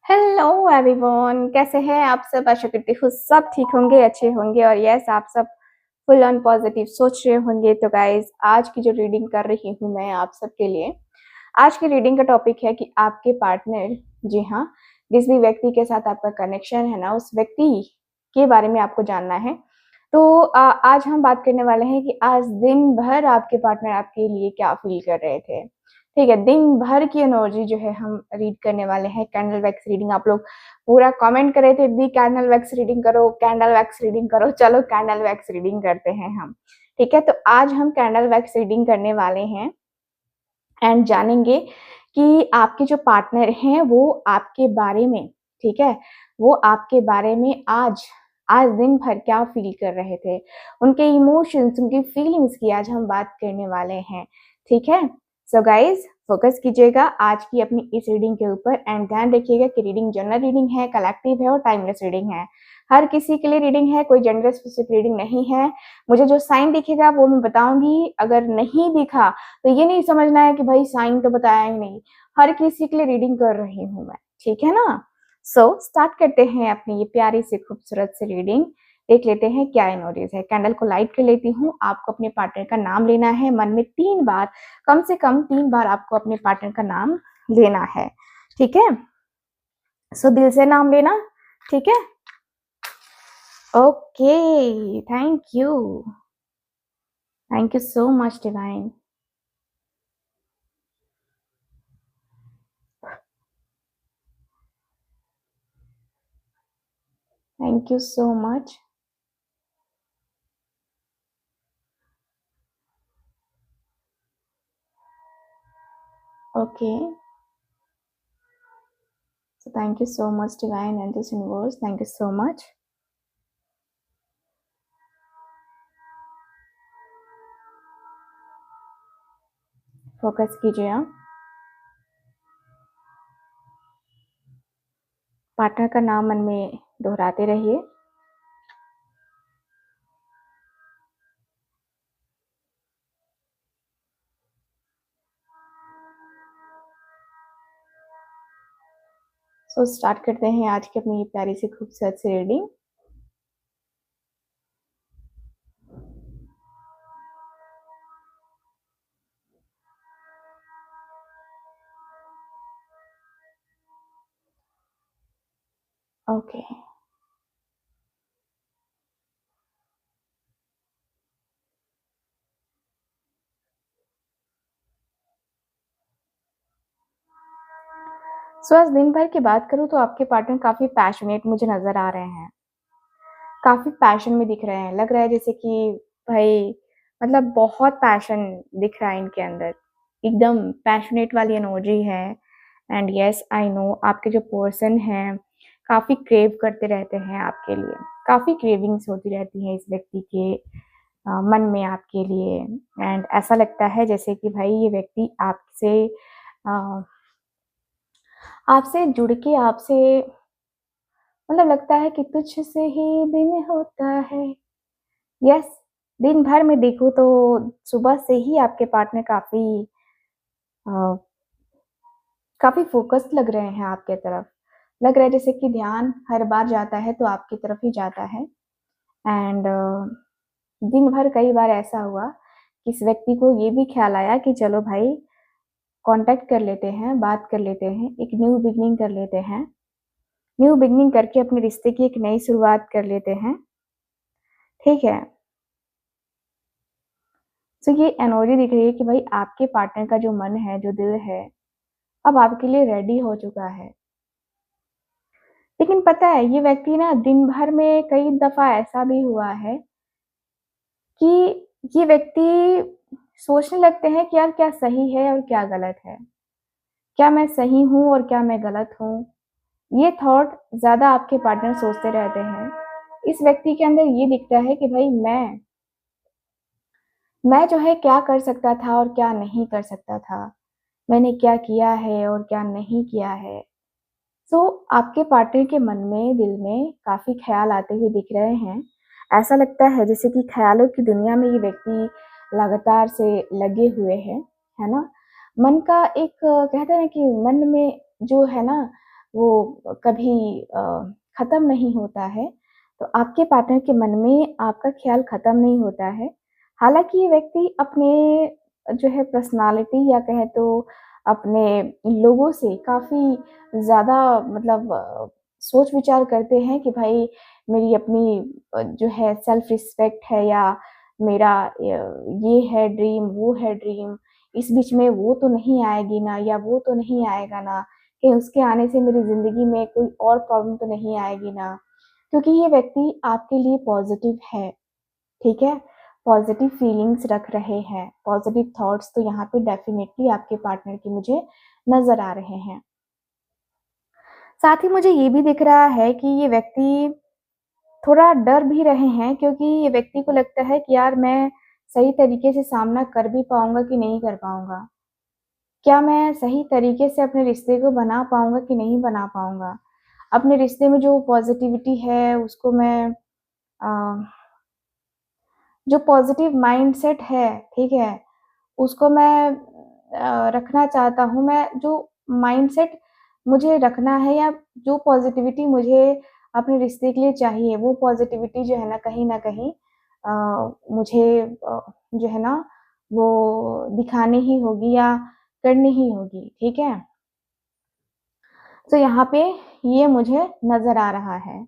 Hello everyone, कैसे हैं आप सब। आशा करती हूँ सब ठीक होंगे, अच्छे होंगे और यस आप सब फुल ऑन पॉजिटिव सोच रहे होंगे। तो गाइज आज की जो रीडिंग कर रही हूँ मैं आप सबके लिए, आज की रीडिंग का टॉपिक है कि आपके पार्टनर, जी हाँ, जिस भी व्यक्ति के साथ आपका कनेक्शन है ना, उस व्यक्ति के बारे में आपको जानना है। तो आज हम बात करने वाले हैं कि आज दिन भर आपके पार्टनर आपके लिए क्या फील कर रहे थे। ठीक है, दिन भर की एनर्जी जो है हम रीड करने वाले हैं। कैंडल वैक्स रीडिंग, आप लोग पूरा कमेंट कर रहे थे दी कैंडल वैक्स रीडिंग करो, कैंडल वैक्स रीडिंग करो। चलो कैंडल वैक्स रीडिंग करते हैं हम। ठीक है, तो आज हम कैंडल वैक्स रीडिंग करने वाले हैं एंड जानेंगे कि आपके जो पार्टनर हैं वो आपके बारे में, ठीक है, वो आपके बारे में आज आज दिन भर क्या फील कर रहे थे, उनके इमोशंस, उनकी फीलिंग्स की आज हम बात करने वाले हैं। ठीक है, सो गाइज फोकस कीजिएगा आज की अपनी इस रीडिंग के ऊपर एंड ध्यान रखिएगा कि रीडिंग जनरल रीडिंग है, कलेक्टिव है और टाइमलेस रीडिंग है। हर किसी के लिए रीडिंग है, कोई जेंडर स्पेसिफिक रीडिंग नहीं है। मुझे जो साइन दिखेगा वो मैं बताऊंगी, अगर नहीं दिखा तो ये नहीं समझना है कि भाई साइन तो बताया ही नहीं। हर किसी के लिए रीडिंग कर रही हूँ मैं, ठीक है ना। सो स्टार्ट करते हैं अपनी ये प्यारी सी खूबसूरत सी रीडिंग। देख लेते हैं क्या एनर्जीज है। कैंडल को लाइट कर लेती हूँ। आपको अपने पार्टनर का नाम लेना है मन में 3 बार, कम से कम 3 बार आपको अपने पार्टनर का नाम लेना है। ठीक है, सो दिल से नाम लेना। ठीक है, okay, thank you so much divine. Thank you so much. Okay, so thank you so much divine and this universe, thank you so much। Focus कीजिए आप, पार्टनर का नाम मन में दोहराते रहिए। सो स्टार्ट करते हैं आज की अपनी ये प्यारी सी खूबसूरत सी रीडिंग। ओके, सो आज दिन भर की बात करूँ तो आपके पार्टनर काफी पैशनेट मुझे नजर आ रहे हैं, काफी पैशन में दिख रहे हैं। लग रहा है जैसे कि भाई मतलब बहुत पैशन दिख रहा है इनके अंदर, एकदम पैशनेट वाली एनर्जी है। एंड यस आई नो आपके जो पर्सन हैं काफी क्रेव करते रहते हैं आपके लिए, काफी क्रेविंग्स होती रहती हैं इस व्यक्ति के मन में आपके लिए। एंड ऐसा लगता है जैसे कि भाई ये व्यक्ति आपसे आपसे जुड़ के आपसे, मतलब लगता है कि तुझसे ही दिन होता है। यस, दिन भर में देखूँ तो सुबह से ही आपके पार्टनर काफ़ी फ़ोकस्ड लग रहे हैं आपके तरफ। लग रहा है जैसे कि ध्यान हर बार जाता है तो आपकी तरफ ही जाता है। एंड दिन भर कई बार ऐसा हुआ कि इस व्यक्ति को ये भी ख्याल आया कि चलो भाई कॉन्टैक्ट कर लेते हैं, बात कर लेते हैं, एक न्यू बिगिनिंग कर लेते हैं। न्यू बिगिनिंग करके अपने रिश्ते की एक नई शुरुआत कर लेते हैं। ठीक है, तो ये एनर्जी दिख रही है कि भाई आपके पार्टनर का जो मन है, जो दिल है, अब आपके लिए रेडी हो चुका है। लेकिन पता है ये व्यक्ति ना दिन भर में कई दफ़ा ऐसा भी हुआ है कि ये व्यक्ति सोचने लगते हैं कि यार क्या सही है और क्या गलत है? क्या मैं सही हूँ और क्या मैं गलत हूँ? ये थॉट ज़्यादा आपके पार्टनर सोचते रहते हैं। इस व्यक्ति के अंदर ये दिखता है कि भाई मैं जो है क्या कर सकता था और क्या नहीं कर सकता था। मैंने क्या किया है और क्या नहीं किया है। सो आपके पार्टनर के मन में, दिल में काफ़ी ख़्याल आते हुए दिख रहे हैं। ऐसा लगता है जैसे कि ख़्यालों की दुनिया में ये व्यक्ति लगातार से लगे हुए हैं, है ना? मन का एक कहते हैं ना कि मन में जो है ना वो कभी ख़त्म नहीं होता है। तो आपके पार्टनर के मन में आपका ख़्याल ख़त्म नहीं होता है। हालाँकि ये व्यक्ति अपने जो है पर्सनैलिटी या कहें तो अपने लोगों से काफ़ी ज़्यादा मतलब सोच-विचार करते हैं कि भाई मेरी अपनी जो है सेल्फ रिस्पेक्ट है या मेरा ये है ड्रीम, वो है ड्रीम, इस बीच में वो तो नहीं आएगी ना या वो तो नहीं आएगा ना, कहीं उसके आने से मेरी ज़िंदगी में कोई और प्रॉब्लम तो नहीं आएगी ना। क्योंकि ये व्यक्ति आपके लिए पॉज़िटिव है, ठीक है? पॉज़िटिव फीलिंग्स रख रहे हैं, पॉज़िटिव थॉट्स तो यहाँ पे डेफ़िनेटली आपके पार्टनर के मुझे नज़र आ रहे हैं। साथ ही मुझे ये भी दिख रहा है कि ये व्यक्ति थोड़ा डर भी रहे हैं क्योंकि ये व्यक्ति को लगता है कि यार मैं सही तरीके से सामना कर भी पाऊँगा कि नहीं कर पाऊँगा? क्या मैं सही तरीके से अपने रिश्ते को बना पाऊँगा कि नहीं बना पाऊँगा? अपने रिश्ते में जो पॉज़िटिविटी है उसको मैं अ, जो पॉज़िटिव माइंडसेट है, ठीक है? उसको मैं रखना चाहता हूँ। मैं जो माइंडसेट मुझे रखना है या जो पॉज़िटिविटी मुझे अपने रिश्ते के लिए चाहिए, वो पॉज़िटिविटी जो है ना कहीं न कहीं मुझे जो है ना वो दिखानी ही होगी या करनी ही होगी, ठीक है? तो यहाँ पे ये मुझे नज़र आ रहा है।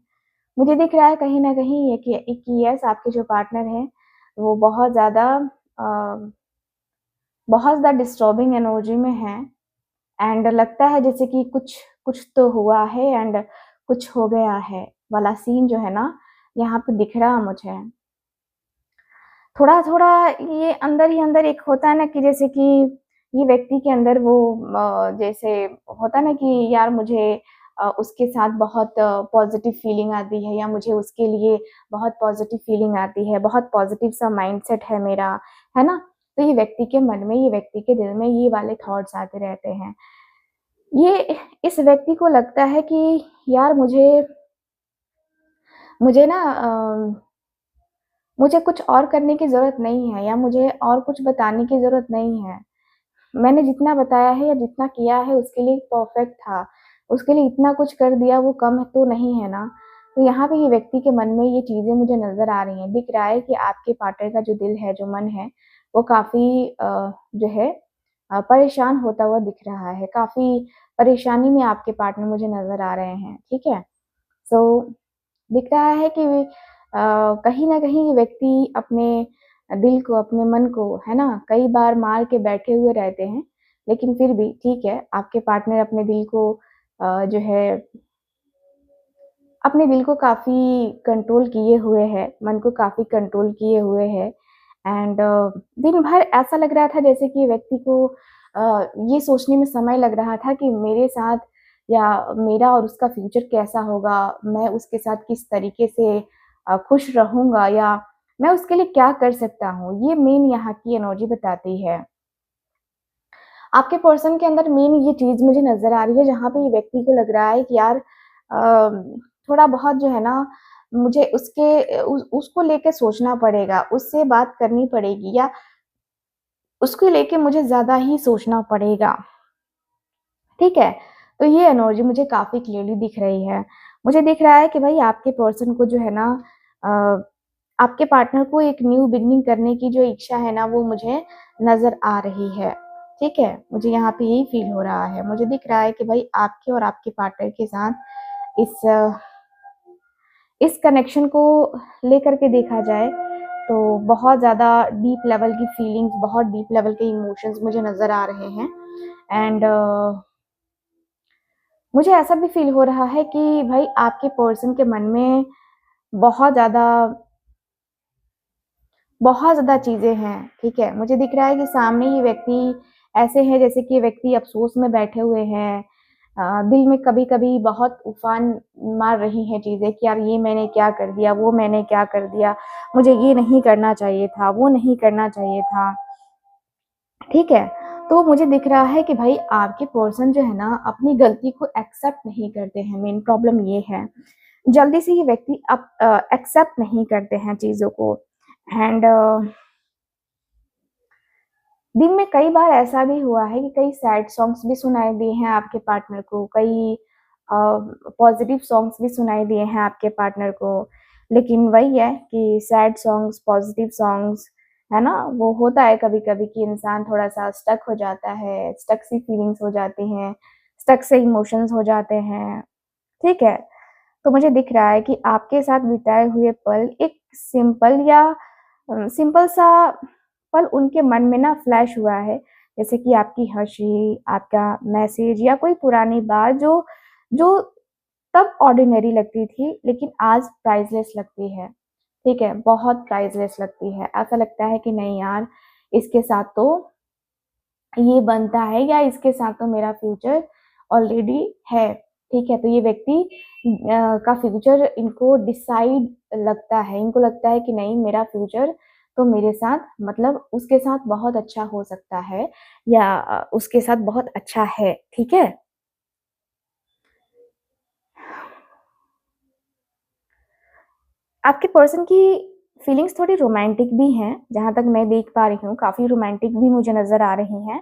मुझे दिख रहा है कहीं न कहीं ये कि यस आपके जो पार्टनर हैं, वो अ, बहुत ज़्यादा डिस्टर्बिंग एनर्जी में हैं एंड लगता है जैसे कि कुछ कुछ तो हुआ है एंड कुछ हो गया है वाला सीन जो है ना, यहाँ पे दिख रहा मुझे। थोड़ा-थोड़ा ये अंदर ही अंदर एक होता है ना कि जैसे कि ये व्यक्ति के अंदर वो जैसे होता है ना कि यार मुझे उसके साथ बहुत पॉज़िटिव फीलिंग आती है या मुझे उसके लिए बहुत पॉज़िटिव फीलिंग आती है, बहुत पॉज़िटिव सा माइंडसेट है मेरा, है ना? तो ये व्यक्ति के मन में, ये व्यक्ति के दिल में ये वाले थॉट्स आते रहते हैं। ये इस व्यक्ति को लगता है कि यार मुझे ना मुझे कुछ और करने की ज़रूरत नहीं है या मुझे और कुछ बताने की ज़रूरत नहीं है। मैंने जितना बताया है या जितना किया है उसके लिए परफ़ेक्ट था। उसके लिए इतना कुछ कर दिया वो कम तो नहीं है ना? तो यहाँ पे ये व्यक्ति के मन में ये चीज़ें मुझे नज़र आ रही हैं। दिख रहा है कि आपके पार्टनर का जो दिल है, जो मन है, वो काफ़ी जो है परेशान होता हुआ दिख रहा है। काफ़ी परेशानी में आपके पार्टनर मुझे नज़र आ रहे हैं, ठीक है? सो दिख रहा है कि कहीं न कहीं ये व्यक्ति अपने दिल को, अपने मन को, है ना, कई बार मार के बैठे हुए रहते हैं, लेकिन फिर भी ठीक है, आपके पार्टनर अपने दिल को जो है अपने दिल को काफ़ी कंट्रोल किए हुए हैं, मन को काफ़ी कंट्रोल किए हुए हैं एंड दिन भर ऐसा लग रहा था जैसे कि व्यक्ति को ये सोचने में समय लग रहा था कि मेरे साथ या मेरा और उसका फ्यूचर कैसा होगा, मैं उसके साथ किस तरीके से खुश रहूँगा या मैं उसके लिए क्या कर सकता हूँ, ये मेन यहाँ की एनर्जी बताती है। आपके पर्सन के अंदर मेन ये चीज़ मुझे नज़र आ रही है जहाँ पे ये व्यक्ति को लग रहा है कि यार थोड़ा बहुत जो है ना मुझे उसको लेके सोचना पड़ेगा, उससे बात करनी पड़ेगी या उसको लेके मुझे ज़्यादा ही सोचना पड़ेगा, ठीक है? तो ये एनर्जी मुझे काफ़ी क्लियरली दिख रही है। मुझे दिख रहा है कि भई आपके पर्सन को जो है ना अ, आपके पार्टनर को एक न्यू बिगिनिंग करने की जो इच्छा है ना वो मुझे नज़र आ रही है, ठीक है? मुझे यहाँ पे यही फ़ील हो रहा है। मुझे दिख रहा है कि भई आपके और आपके पार्टनर के साथ इस कनेक्शन को लेकर के देखा जाए तो बहुत ज़्यादा डीप लेवल की फीलिंग्स, बहुत डीप लेवल के इमोशंस मुझे नज़र आ रहे हैं एंड मुझे ऐसा भी फ़ील हो रहा है कि भाई आपके पर्सन के मन में बहुत ज़्यादा बहुत ज़्यादा चीज़ें हैं, ठीक है? मुझे दिख रहा है कि सामने ये व्यक्ति ऐसे हैं जैसे कि ये व्यक्ति अफ़सोस में बैठे हुए हैं। दिल में कभी-कभी बहुत उफ़ान मार रही हैं चीज़ें कि यार ये मैंने क्या कर दिया, वो मैंने क्या कर दिया, मुझे ये नहीं करना चाहिए था, वो नहीं करना चाहिए था, ठीक है? तो मुझे दिख रहा है कि भाई आपके पर्सन जो है ना अपनी गलती को एक्सेप्ट नहीं करते हैं, मेन प्रॉब्लम ये है। जल्दी से ये व्यक्ति एक्सेप्ट नहीं करते हैं चीज़ों को एंड दिन में कई बार ऐसा भी हुआ है कि कई सैड सॉन्ग्स भी सुनाई दिए हैं आपके पार्टनर को, कई पॉजिटिव सॉन्ग्स भी सुनाई दिए हैं आपके पार्टनर को, लेकिन वही है कि सैड सॉन्ग्स, पॉजिटिव सॉन्ग्स, है ना? वो होता है कभी-कभी कि इंसान थोड़ा-सा स्टक हो जाता है, स्टक सी फीलिंग्स हो जाती हैं, स्टक से इमोशंस हो जाते हैं, ठीक है? तो मुझे दिख रहा है कि आपके साथ बिताए हुए पल एक सिंपल या सिंपल सा पल उनके मन में ना फ्लैश हुआ है, जैसे कि आपकी हँसी, आपका मैसेज या कोई पुरानी बात जो जो तब ऑर्डिनरी लगती थी, लेकिन आज प्राइसलेस लगती है, ठीक है? बहुत प्राइसलेस लगती है। ऐसा लगता है कि नहीं यार, इसके साथ तो ये बनता है या इसके साथ तो मेरा फ्यूचर ऑलरेडी है, ठीक है? तो ये व्यक्ति का फ्यूचर इनको डिसाइड लगता है, इनको लगता है कि नहीं मेरा फ्यूचर तो मेरे साथ मतलब उसके साथ बहुत अच्छा हो सकता है या उसके साथ बहुत अच्छा है, ठीक है? आपके पर्सन की फीलिंग्स थोड़ी रोमांटिक भी हैं, जहाँ तक मैं देख पा रही हूँ, काफ़ी रोमांटिक भी मुझे नज़र आ रही हैं।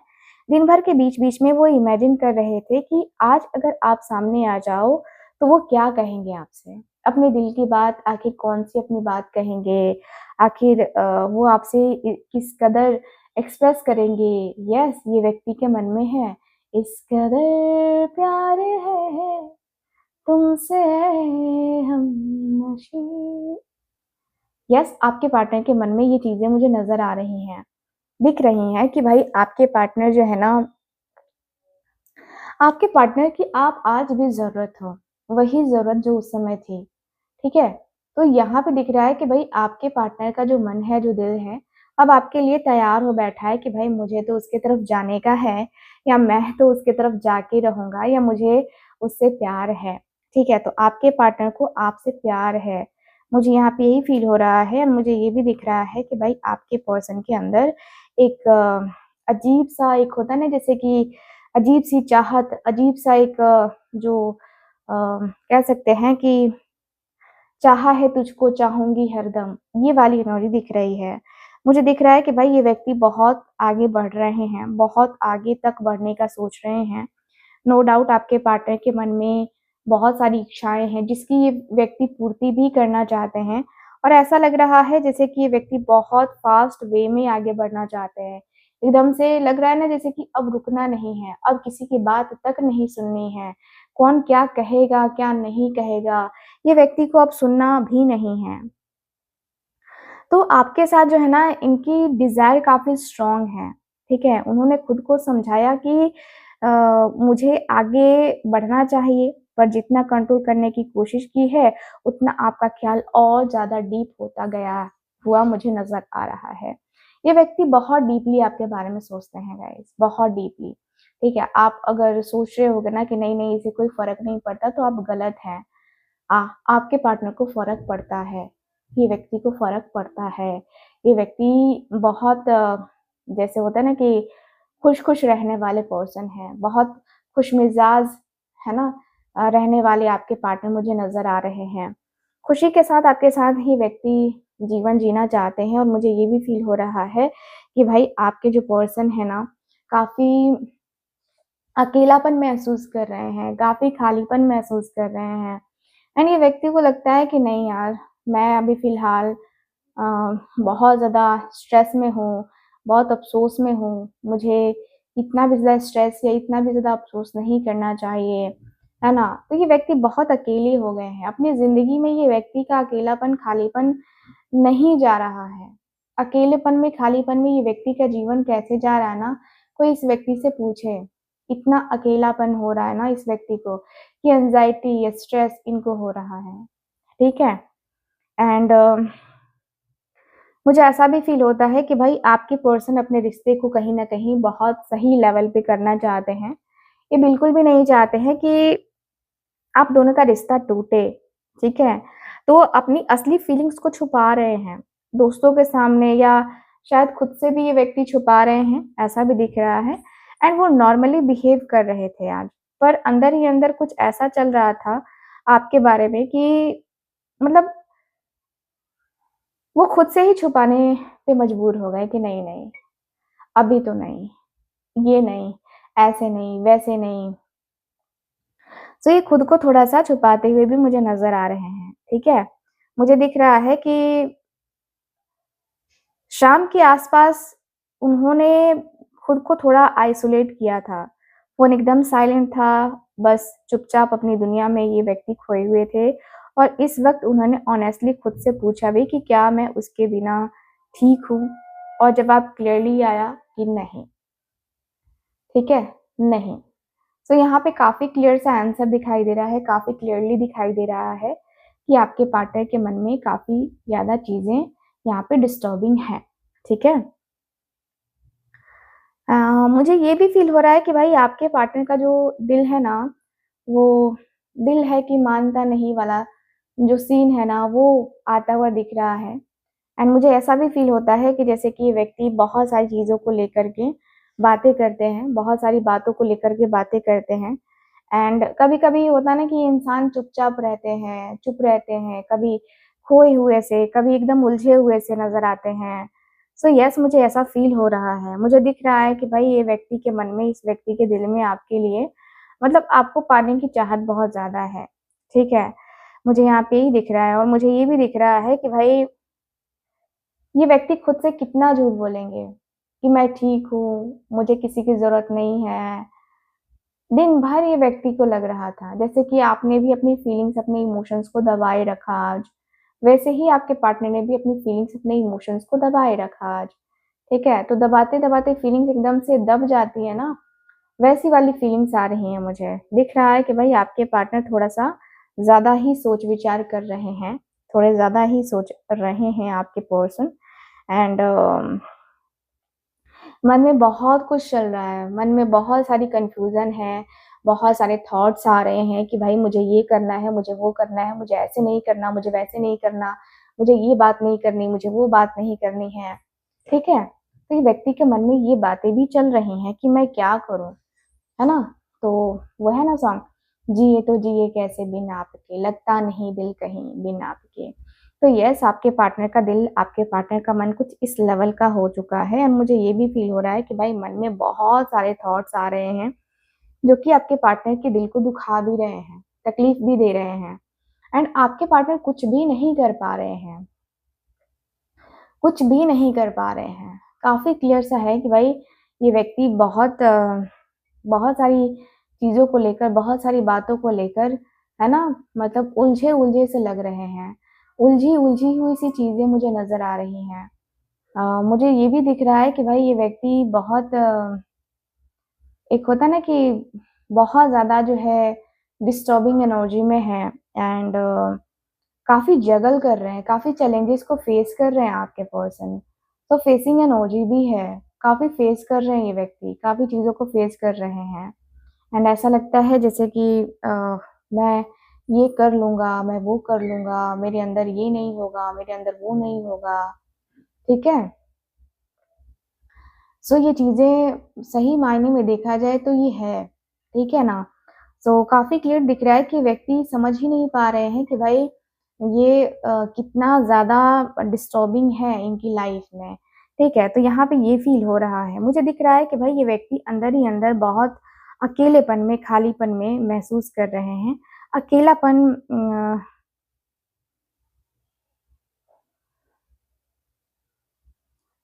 दिन भर के बीच-बीच में वो इमेजिन कर रहे थे कि आज अगर आप सामने आ जाओ, तो वो क्या कहेंगे आपसे? अपने दिल की बात आखिर कौन-सी अपनी बात कहेंगे? आखिर वो आपसे किस कदर एक्सप्रेस करेंगे? यस, ये व्यक्ति के मन में है, इस कदर प्यार है तुमसे हमनशीं। यस, आपके पार्टनर के मन में ये चीज़ें मुझे नज़र आ रही हैं, दिख रही हैं कि भाई आपके पार्टनर जो है ना, आपके पार्टनर की आप आज भी ज़रूरत हो, वही ज़रूरत जो उस समय थी, ठीक है? तो यहाँ पे दिख रहा है कि भई आपके पार्टनर का जो मन है, जो दिल है, अब आपके लिए तैयार हो बैठा है कि भाई मुझे तो उसकी तरफ जाने का है या मैं तो उसकी तरफ जाके रहूँगा या मुझे उससे प्यार है, ठीक है? तो आपके पार्टनर को आपसे प्यार है। मुझे यहाँ पे यही फ़ील हो रहा है, मुझे ये भी दिख रहा है कि भाई आपके पर्सन के अंदर एक अजीब-सा एक होता है ना जैसे कि अजीब-सी चाहत, अजीब-सा एक जो कह सकते हैं कि चाहा है तुझको चाहूँगी हरदम, ये वाली एनर्जी दिख रही है। मुझे दिख रहा है कि भाई ये व्यक्ति बहुत आगे बढ़ रहे हैं, बहुत आगे तक बढ़ने का सोच रहे हैं। नो डाउट आपके पार्टनर के मन में बहुत सारी इच्छाएँ हैं, जिसकी ये व्यक्ति पूर्ति भी करना चाहते हैं और ऐसा लग रहा है जैसे कि ये व्यक्ति बहुत फ़ास्ट वे में आगे बढ़ना चाहते हैं। एकदम से लग रहा है ना जैसे कि अब रुकना नहीं है, अब किसी की बात तक नहीं सुननी है। कौन क्या कहेगा, क्या नहीं कहेगा, ये व्यक्ति को अब सुनना भी नहीं है। तो आपके साथ जो है ना इनकी डिज़ायर काफ़ी स्ट्रॉन्ग है, ठीक है? उन्होंने खुद को समझाया कि मुझे आगे बढ़ना चाहिए, पर जितना कंट्रोल करने की कोशिश की है, उतना आपका ख़्याल और ज़्यादा डीप होता गया हुआ मुझे नज़र आ रहा है। ये व्यक्ति बहुत डीपली आपके बारे में सोचते हैं गाइज़, बहुत डीपली, ठीक है? आप अगर सोच रहे होगे ना कि नहीं-नहीं इसे कोई फ़र्क नहीं पड़ता, तो आप गलत हैं। आपके पार्टनर को फ़र्क पड़ता है, ये व्यक्ति को फ़र्क पड़ता है। ये व्यक्ति बहुत जैसे होता है ना कि खुश-खुश रहने वाले पर्सन हैं, बहुत खुशमिज़ाज, है ना? रहने वाले आपके पार्टनर मुझे नज़र आ रहे हैं। खुशी के साथ आपके साथ ये व्यक्ति जीवन जीना चाहते हैं और मुझे ये भी फ़ील हो रहा है कि भाई आपके जो पर्सन है ना, काफ़ी अकेलापन महसूस कर रहे हैं, काफ़ी खालीपन महसूस कर रहे हैं। एंड ये व्यक्ति को लगता है कि नहीं यार, मैं अभी फ़िलहाल अ, बहुत ज़्यादा स्ट्रेस में हूँ, बहुत अफ़सोस में हूँ, मुझे इतना भी ज़्यादा स्ट्रेस या इतना भी ज़्यादा अफ़सोस नहीं करना चाहिए, है ना? तो ये व्यक्ति बहुत अकेले हो गए हैं, अपनी ज़िंदगी में ये व्यक्ति का अकेलापन, खालीपन नहीं जा रहा है। अकेलेपन में, खालीपन में ये व्यक्ति का जीवन कैसे जा रहा है ना, कोई इस व्यक्ति से पूछे। इतना अकेलापन हो रहा है ना इस व्यक्ति को कि एंग्ज़ायटी या स्ट्रेस इनको हो रहा है, ठीक है? एंड मुझे ऐसा भी फ़ील होता है कि भाई आपके पर्सन अपने रिश्ते को कहीं न कहीं बहुत सही लेवल पे करना चाहते हैं। ये बिल्कुल भी नहीं चाहते हैं कि आप दोनों का रिश्ता टूटे, ठीक है? तो वो अपनी असली फीलिंग्स को छुपा रहे हैं, दोस्तों के सामने या शायद खुद से भी ये व्यक्ति छुपा रहे हैं, ऐसा भी दिख रहा है। एंड वो नॉर्मली बिहेव कर रहे थे आज, पर अंदर ही अंदर कुछ ऐसा चल रहा था आपके बारे में कि मतलब वो खुद से ही छुपाने पे मजबूर हो गए कि नहीं-नहीं, अभी तो नहीं, ये नहीं, ऐसे नहीं, वैसे नहीं। सो ये खुद को थोड़ा-सा छुपाते हुए भी मुझे नज़र आ रहे हैं, ठीक है? मुझे दिख रहा है कि शाम के आस-पास उन्होंने खुद को थोड़ा आइसोलेट किया था। फ़ोन एकदम साइलेंट था, बस चुपचाप अपनी दुनिया में ये व्यक्ति खोए हुए थे और इस वक़्त उन्होंने ऑनेस्टली खुद से पूछा भी कि क्या मैं उसके बिना ठीक हूँ? और जवाब क्लियरली आया कि नहीं, ठीक है? नहीं। सो यहाँ पे काफ़ी क्लियर सा आंसर दिखाई दे रहा है, काफ़ी क्लियरली दिखाई दे रहा है कि आपके पार्टनर के मन में काफ़ी ज़्यादा चीज़ें यहाँ पे डिस्टर्बिंग हैं, ठीक है? अ, मुझे ये भी फ़ील हो रहा है कि भाई आपके पार्टनर का जो दिल है ना, वो दिल है कि मानता नहीं वाला जो सीन है ना, वो आता हुआ दिख रहा है। एंड मुझे ऐसा भी फ़ील होता है कि जैसे कि ये व्यक्ति बहुत सारी चीज़ों को लेकर के बातें करते हैं, बहुत सारी बातों को लेकर के बातें करते हैं। एंड कभी-कभी होता है ना कि इंसान चुपचाप रहते हैं, चुप रहते हैं, कभी खोए हुए से, कभी एकदम उलझे हुए से नज़र आते हैं। सो येस मुझे ऐसा फ़ील हो रहा है। मुझे दिख रहा है कि भाई ये व्यक्ति के मन में, इस व्यक्ति के दिल में आपके लिए मतलब आपको पाने की चाहत बहुत ज़्यादा है, ठीक है? मुझे यहाँ पे यही दिख रहा है और मुझे ये भी दिख रहा है कि भाई ये व्यक्ति खुद से कितना झूठ बोलेंगे कि मैं ठीक हूँ, मुझे किसी की ज़रूरत नहीं है। दिन भर ये व्यक्ति को लग रहा था, जैसे कि आपने भी अपनी फीलिंग्स, अपने इमोशंस को दबाए रखा आज, वैसे ही आपके पार्टनर ने भी अपनी फीलिंग्स, अपने इमोशंस को दबाए रखा आज, ठीक है? तो दबाते-दबाते फीलिंग्स एकदम से दब जाती है ना, वैसी वाली फीलिंग्स आ रही हैं मुझे। दिख रहा है कि भाई आपके पार्टनर थोड़ा-सा ज़्यादा ही सोच-विचार कर रहे हैं, थोड़े ज़्यादा ही सोच रहे हैं आपके पर्सन एंड मन में बहुत कुछ चल रहा है, मन में बहुत सारी कन्फ्यूज़न है, बहुत सारे थॉट्स आ रहे हैं कि भाई मुझे ये करना है, मुझे वो करना है, मुझे ऐसे नहीं करना, मुझे वैसे नहीं करना, मुझे ये बात नहीं करनी, मुझे वो बात नहीं करनी है, ठीक है? तो ये व्यक्ति के मन में ये बातें भी चल रही हैं कि मैं क्या करूँ, है ना? तो वो है ना सॉन्ग, जिए तो जिए कैसे बिन आपके, लगता नहीं दिल कहीं बिन आपके। तो येस आपके पार्टनर का दिल, आपके पार्टनर का मन कुछ इस लेवल का हो चुका है और मुझे ये भी फ़ील हो रहा है कि भाई मन में बहुत सारे थॉट्स आ रहे हैं, जो कि आपके पार्टनर के दिल को दुखा भी रहे हैं, तकलीफ़ भी दे रहे हैं एंड आपके पार्टनर कुछ भी नहीं कर पा रहे हैं, कुछ भी नहीं कर पा रहे हैं। काफ़ी क्लियर सा है कि भाई ये व्यक्ति बहुत सारी चीज़ों को लेकर, बहुत सारी बातों को लेकर, है ना? मतलब उलझे-उलझे से लग रहे हैं। उलझी-उलझी हुई सी चीज़ें मुझे नज़र आ रही हैं। मुझे ये भी दिख रहा है कि भाई ये व्यक्ति बहुत एक होता है ना कि बहुत ज़्यादा जो है डिस्टर्बिंग एनर्जी में है एंड काफ़ी जगल कर रहे हैं, काफ़ी चैलेंजेस को फेस कर रहे हैं आपके पर्सन। तो फेसिंग एनर्जी भी है, काफ़ी फेस कर रहे हैं ये व्यक्ति, काफ़ी चीज़ों को फेस कर रहे हैं। एंड ऐसा लगता है जैसे कि मैं ये कर लूँगा, मैं वो कर लूँगा, मेरे अंदर ये नहीं होगा, मेरे अंदर वो नहीं होगा, ठीक है? सो ये चीज़ें सही मायने में देखा जाए तो ये है, ठीक है ना? सो काफ़ी क्लियर दिख रहा है कि व्यक्ति समझ ही नहीं पा रहे हैं कि भाई ये कितना ज़्यादा डिस्टर्बिंग है इनकी लाइफ़ में, ठीक है? तो यहाँ पे ये फ़ील हो रहा है। मुझे दिख रहा है कि भाई ये व्यक्ति अंदर ही अंदर बहुत अकेलेपन में, खालीपन में महसूस कर रहे हैं। अकेलापन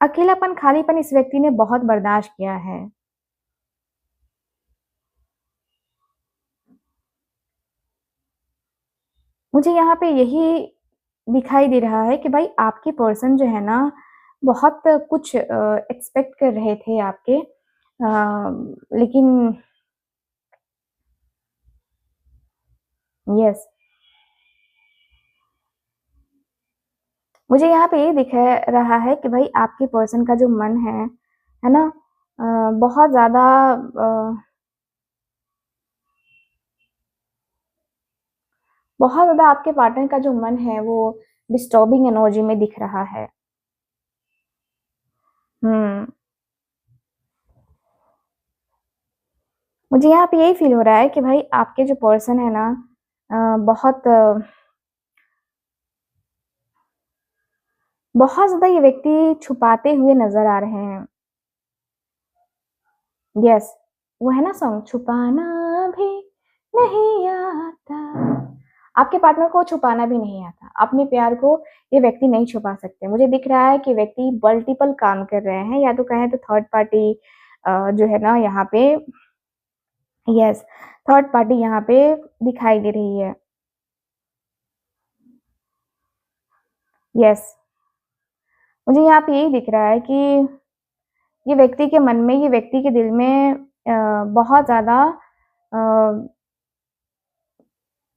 अकेलापन, खालीपन इस व्यक्ति ने बहुत बर्दाश्त किया है। मुझे यहाँ पे यही दिखाई दे रहा है कि भाई आपके पर्सन जो है ना, बहुत कुछ एक्सपेक्ट कर रहे थे आपके लेकिन यस, मुझे यहाँ पे ये दिख रहा है कि भाई आपके पर्सन का जो मन है ना? बहुत ज़्यादा अ, बहुत ज़्यादा आपके पार्टनर का जो मन है वो डिस्टर्बिंग एनर्जी में दिख रहा है। हुँ, मुझे यहाँ पे यही फ़ील हो रहा है कि भाई आपके जो पर्सन है ना बहुत बहुत ज़्यादा ये व्यक्ति छुपाते हुए नज़र आ रहे हैं। यस, वो है ना सॉन्ग छुपाना भी नहीं आता। आपके पार्टनर को छुपाना भी नहीं आता। अपने प्यार को ये व्यक्ति नहीं छुपा सकते। मुझे दिख रहा है कि व्यक्ति मल्टीपल काम कर रहे हैं, या तो कहें तो थर्ड पार्टी जो है ना यहाँ पे, यस, थर्ड पार्टी यहाँ पे दिखाई दे रही है। यस, मुझे यहाँ पे यही दिख रहा है कि ये व्यक्ति के मन में, ये व्यक्ति के दिल में बहुत ज़्यादा अ,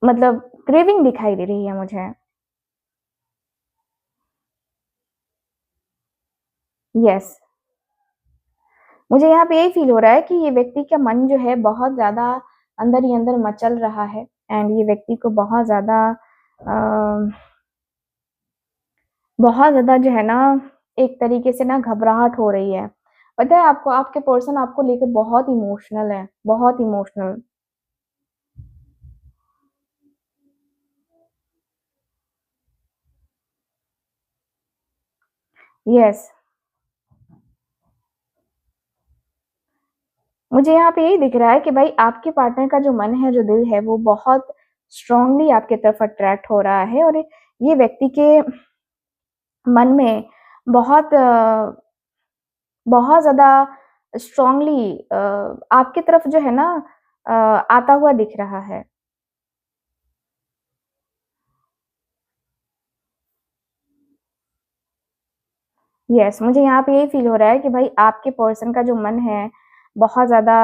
मतलब क्रेविंग दिखाई दे रही है मुझे। यस, मुझे यहाँ पे यही फ़ील हो रहा है कि ये व्यक्ति का मन जो है बहुत ज़्यादा अंदर ही अंदर मचल रहा है, एंड ये व्यक्ति को बहुत ज़्यादा जो है ना, एक तरीके से ना घबराहट हो रही है। पता है आपको, आपके पर्सन आपको लेकर बहुत इमोशनल है, बहुत इमोशनल। यस, मुझे यहाँ पे यही दिख रहा है कि भाई आपके पार्टनर का जो मन है, जो दिल है, वो बहुत स्ट्रांगली आपकी तरफ अट्रैक्ट हो रहा है, और ये व्यक्ति के मन में बहुत बहुत ज़्यादा स्ट्रांगली आपकी तरफ जो है ना आता हुआ दिख रहा है। यस, मुझे यहाँ पे यही फ़ील हो रहा है कि भाई आपके पर्सन का जो मन है, बहुत ज़्यादा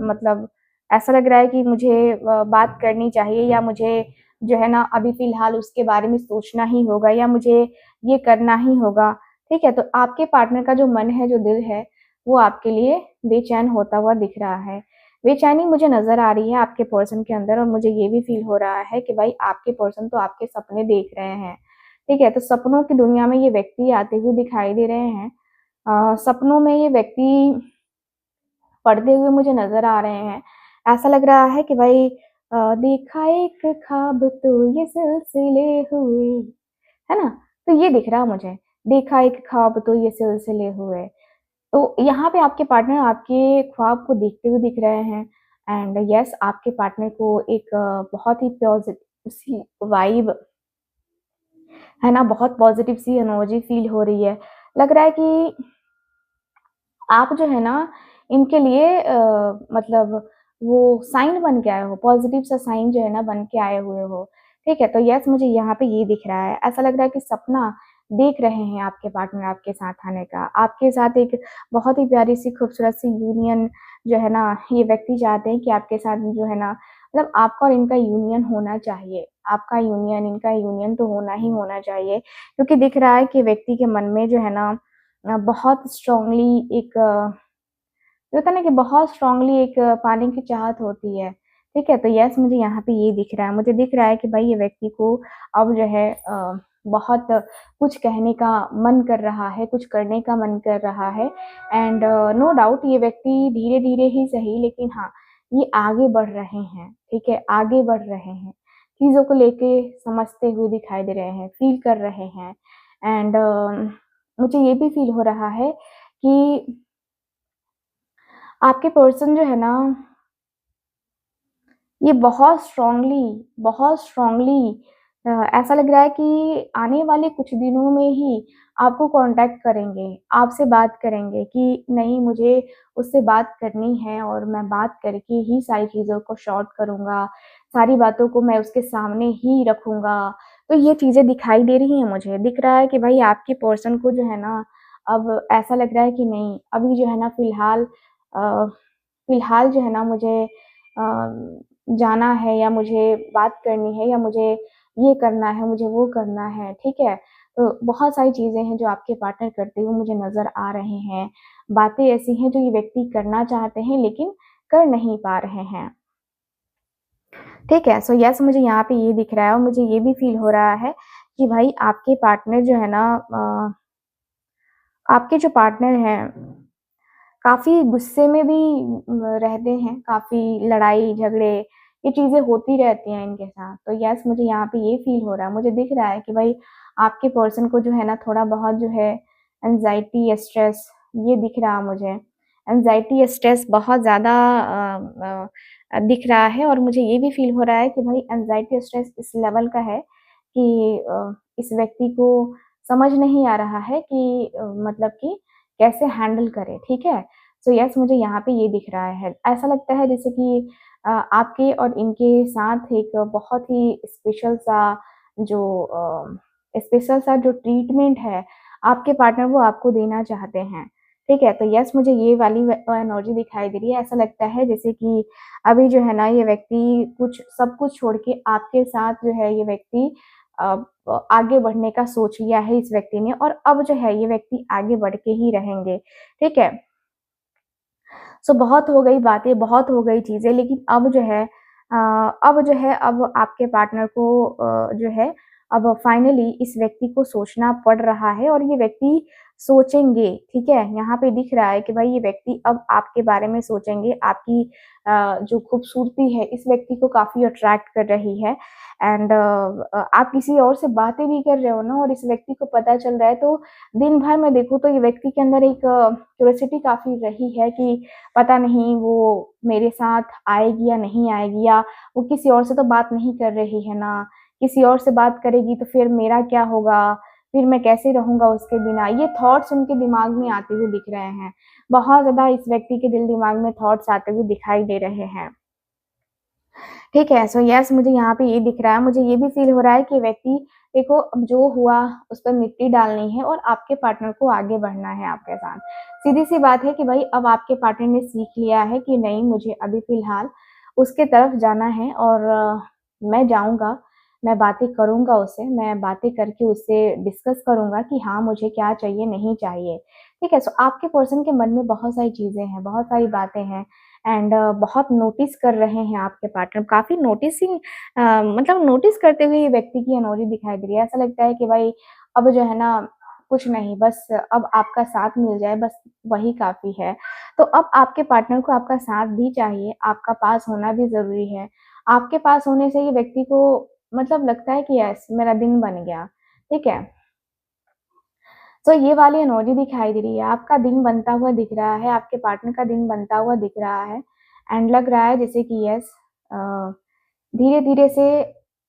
मतलब ऐसा लग रहा है कि मुझे बात करनी चाहिए, या मुझे जो है ना अभी फ़िलहाल उसके बारे में सोचना ही होगा, या मुझे ये करना ही होगा, ठीक है? तो आपके पार्टनर का जो मन है, जो दिल है, वो आपके लिए बेचैन होता हुआ दिख रहा है। बेचैनी मुझे नज़र आ रही है आपके पर्सन के अंदर, और मुझे ये भी फ़ील हो रहा है कि भाई आपके पर्सन तो आपके सपने देख रहे हैं। ठीक है, तो सपनों की दुनिया में ये व्यक्ति आते हुए दिखाई दे रहे हैं। सपनों में ये व्यक्ति पढ़ते हुए मुझे नज़र आ रहे हैं। ऐसा लग रहा है कि भाई देखा एक ख्वाब तो ये सिलसिले हुए, है ना? तो ये दिख रहा है मुझे, देखा एक ख्वाब तो ये सिलसिले हुए। तो यहाँ पे आपके पार्टनर आपके ख्वाब को देखते हुए दिख रहे हैं, एंड यस, आपके पार्टनर को एक बहुत ही पॉज़िटिव सी वाइब, है ना, बहुत पॉज़िटिव सी एनर्जी फ़ील हो रही है। लग रहा है कि आप जो है ना इनके लिए मतलब वो साइन बन के आए हो, पॉज़िटिव सा साइन जो है ना बन के आए हुए हो। ठीक है? तो यस, मुझे यहाँ पे ये दिख रहा है। ऐसा लग रहा है कि सपना देख रहे हैं आपके पार्टनर आपके साथ आने का। आपके साथ एक बहुत ही प्यारी-सी खूबसूरत-सी यूनियन जो है ना, ये व्यक्ति चाहते हैं कि आपके साथ जो है ना, मतलब आपका और इनका यूनियन होना चाहिए। आपका यूनियन, इनका यूनियन तो होना ही होना चाहिए, क्योंकि दिख रहा है कि व्यक्ति के मन में जो है ना बहुत स्ट्रॉन्गली एक जो होता है ना कि बहुत स्ट्रॉन्गली एक पाने की चाहत होती है, ठीक है? तो यस, मुझे यहाँ पे ये दिख रहा है। मुझे दिख रहा है कि भाई ये व्यक्ति को अब जो है बहुत कुछ कहने का मन कर रहा है, कुछ करने का मन कर रहा है, एंड नो डाउट ये व्यक्ति धीरे-धीरे ही सही, लेकिन हाँ, ये आगे बढ़ रहे हैं, ठीक है? आगे बढ़ रहे हैं। चीज़ों को लेके समझते हुए दिखाई दे रहे हैं, फ़ील कर रहे हैं, एंड मुझे ये भी फ़ील हो रहा है कि आपके पर्सन जो है ना, ये बहुत स्ट्रांगली ऐसा लग रहा है कि आने वाले कुछ दिनों में ही आपको कॉन्टैक्ट करेंगे, आपसे बात करेंगे कि नहीं, मुझे उससे बात करनी है और मैं बात करके ही सारी चीज़ों को सॉर्ट करूँगा, सारी बातों को मैं उसके सामने ही रखूँगा। तो ये चीज़ें दिखाई दे रही हैं मुझे, दिख रहा है कि भाई आपके पर्सन को जो है ना, अब ऐसा लग रहा है कि नहीं, अभी जो है ना फ़िलहाल जो है ना मुझे जाना है, या मुझे बात करनी है, या मुझे ये करना है, मुझे वो करना है, ठीक है? तो बहुत सारी चीज़ें हैं जो आपके पार्टनर करते हुए मुझे नज़र आ रहे हैं। बातें ऐसी हैं जो ये व्यक्ति करना चाहते हैं लेकिन कर नहीं पा रहे हैं। ठीक है? सो यस, मुझे यहाँ पे ये दिख रहा है, और मुझे ये भी फ़ील हो रहा है कि भाई आपके पार्टनर जो है ना आपके जो पार्टनर हैं काफ़ी गुस्से में भी रहते हैं, काफ़ी लड़ाई-झगड़े, ये चीज़ें होती रहती हैं इनके साथ। तो यस, मुझे यहाँ पे ये फ़ील हो रहा है, मुझे दिख रहा है कि भाई आपके पर्सन को जो है ना थोड़ा बहुत जो है एंग्ज़ायटी या स्ट्रेस, ये दिख रहा मुझे। एंग्ज़ायटी या स्ट्रेस बहुत ज़्यादा दिख रहा है और मुझे ये भी फ़ील हो रहा है कि भाई एंग्ज़ायटी स्ट्रेस इस लेवल का है कि इस व्यक्ति को समझ नहीं आ रहा है कि मतलब कि कैसे हैंडल करे, ठीक है? सो यस मुझे यहाँ पे ये दिख रहा है। ऐसा लगता है जैसे कि आपके और इनके साथ एक बहुत ही स्पेशल सा जो ट्रीटमेंट है, आपके पार्टनर वो आपको देना चाहते हैं, ठीक है? तो यस मुझे ये वाली एनर्जी दिखाई दे रही है। ऐसा लगता है जैसे कि अभी जो है ना ये व्यक्ति सब कुछ छोड़ के आपके साथ जो है ये व्यक्ति अ, आगे बढ़ने का सोच लिया है इस व्यक्ति ने और अब जो है ये व्यक्ति आगे बढ़ के ही रहेंगे, ठीक है? सो बहुत हो गई बातें, बहुत हो गई चीज़ें लेकिन अब आपके पार्टनर को जो है अब फाइनली इस व्यक्ति को सोचना पड़ रहा है और ये व्यक्ति सोचेंगे, ठीक है? यहाँ पे दिख रहा है कि भाई ये व्यक्ति अब आपके बारे में सोचेंगे, आपकी जो खूबसूरती है इस व्यक्ति को काफ़ी अट्रैक्ट कर रही है एंड आप किसी और से बातें भी कर रहे हो ना और इस व्यक्ति को पता चल रहा है तो दिन भर मैं देखूँ तो ये व्यक्ति के अंदर एक क्यूरियोसिटी काफ़ी रही है कि पता नहीं वो मेरे साथ आएगी या नहीं आएगी या वो किसी और से तो बात नहीं कर रही है ना, किसी और से बात करेगी तो फिर मेरा क्या होगा? फिर मैं कैसे रहूँगा उसके बिना? ये थॉट्स उनके दिमाग में आते हुए दिख रहे हैं। बहुत ज़्यादा इस व्यक्ति के दिल-दिमाग में थॉट्स आते हुए दिखाई दे रहे हैं। ठीक है, सो यस मुझे यहाँ पे ये दिख रहा है, मुझे ये भी फ़ील हो रहा है कि व्यक्ति देखो अब जो हुआ उस पर मिट्टी डालनी है और आपके पार्टनर को आगे बढ़ना है आपके साथ। सीधी-सी बात है कि भई अब आपके पार्टनर ने सीख लिया है कि नहीं मुझे अभी फ़िलहाल उसके तरफ जाना है और मैं जाऊँगा, मैं बातें करूँगा उससे, मैं बातें करके उससे डिस्कस करूँगा कि हाँ, मुझे क्या चाहिए, नहीं चाहिए। ठीक है, सो आपके पर्सन के मन में बहुत सारी चीज़ें हैं, बहुत सारी बातें हैं एंड बहुत नोटिस कर रहे हैं आपके पार्टनर काफ़ी मतलब नोटिस करते हुए ये व्यक्ति की एनर्जी दिखाई दे रही है। ऐसा लगता है कि भाई अब जो है ना कुछ नहीं बस अब आपका साथ मिल जाए बस वही काफ़ी है। तो अब आपके पार्टनर को आपका साथ भी चाहिए, आपका पास होना भी ज़रूरी है। आपके पास होने से ये व्यक्ति को मतलब लगता है कि यस मेरा दिन बन गया, ठीक है? तो ये वाली एनर्जी दिखाई दे रही है, आपका दिन बनता हुआ दिख रहा है, आपके पार्टनर का दिन बनता हुआ दिख रहा है एंड लग रहा है जैसे कि यस अ, धीरे-धीरे से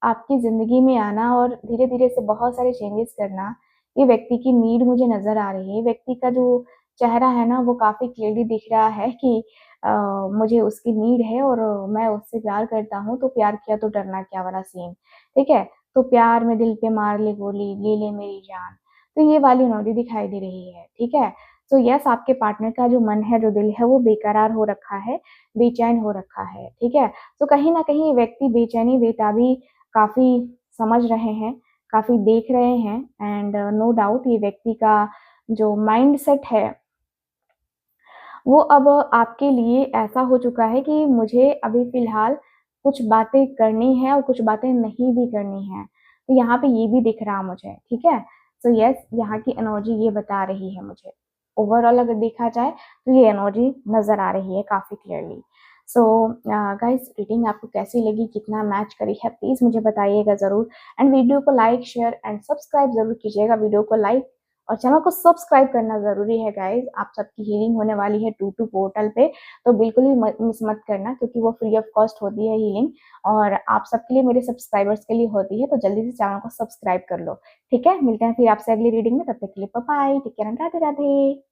आपकी ज़िंदगी में आना और धीरे-धीरे से बहुत सारे चेंजेस करना, ये व्यक्ति की नीड मुझे नज़र आ रही है। व्यक्ति का जो चेहरा है ना, वो काफ़ी क्लियरली दिख रहा है कि अ, मुझे उसकी नीड है और मैं उससे प्यार करता हूँ, तो प्यार किया तो डरना क्या वाला सीन, ठीक है? तो प्यार में दिल पे मार ले गोली, ले ले मेरी जान। तो ये वाली एनर्जी दिखाई दे रही है, ठीक है? तो यस आपके पार्टनर का जो मन है, जो दिल है, वो बेकरार हो रखा है, बेचैन हो रखा है, ठीक है? तो कहीं न कहीं ये व्यक्ति बेचैनी, बेताबी काफ़ी समझ रहे हैं, काफ़ी देख रहे हैं एंड नो डाउट ये व्यक्ति का जो माइंडसेट है, वो अब आपके लिए ऐसा हो चुका है कि मुझे अभी फ़िलहाल कुछ बातें करनी है और कुछ बातें नहीं भी करनी है। तो यहाँ पे ये भी दिख रहा मुझे, ठीक है? सो यस यहाँ की एनर्जी ये बता रही है मुझे। ओवरऑल अगर देखा जाए तो ये एनर्जी नज़र आ रही है काफ़ी क्लियरली। सो गाइज़ रीडिंग आपको कैसी लगी, कितना मैच करी है प्लीज़ मुझे बताइएगा ज़रूर एंड वीडियो को लाइक, शेयर एंड सब्सक्राइब ज़रूर कीजिएगा। वीडियो को लाइक और चैनल को सब्सक्राइब करना ज़रूरी है गाइज़। आप सबकी हीलिंग होने वाली है 22 पोर्टल पे, तो बिल्कुल भी मिस मत करना क्योंकि वो फ्री ऑफ कॉस्ट होती है हीलिंग और आप सबके लिए मेरे सब्सक्राइबर्स के लिए होती है, तो जल्दी से चैनल को सब्सक्राइब कर लो, ठीक है? मिलते हैं फिर आपसे अगली रीडिंग में, तब तक के लिए bye bye, take care and Radhe Radhe.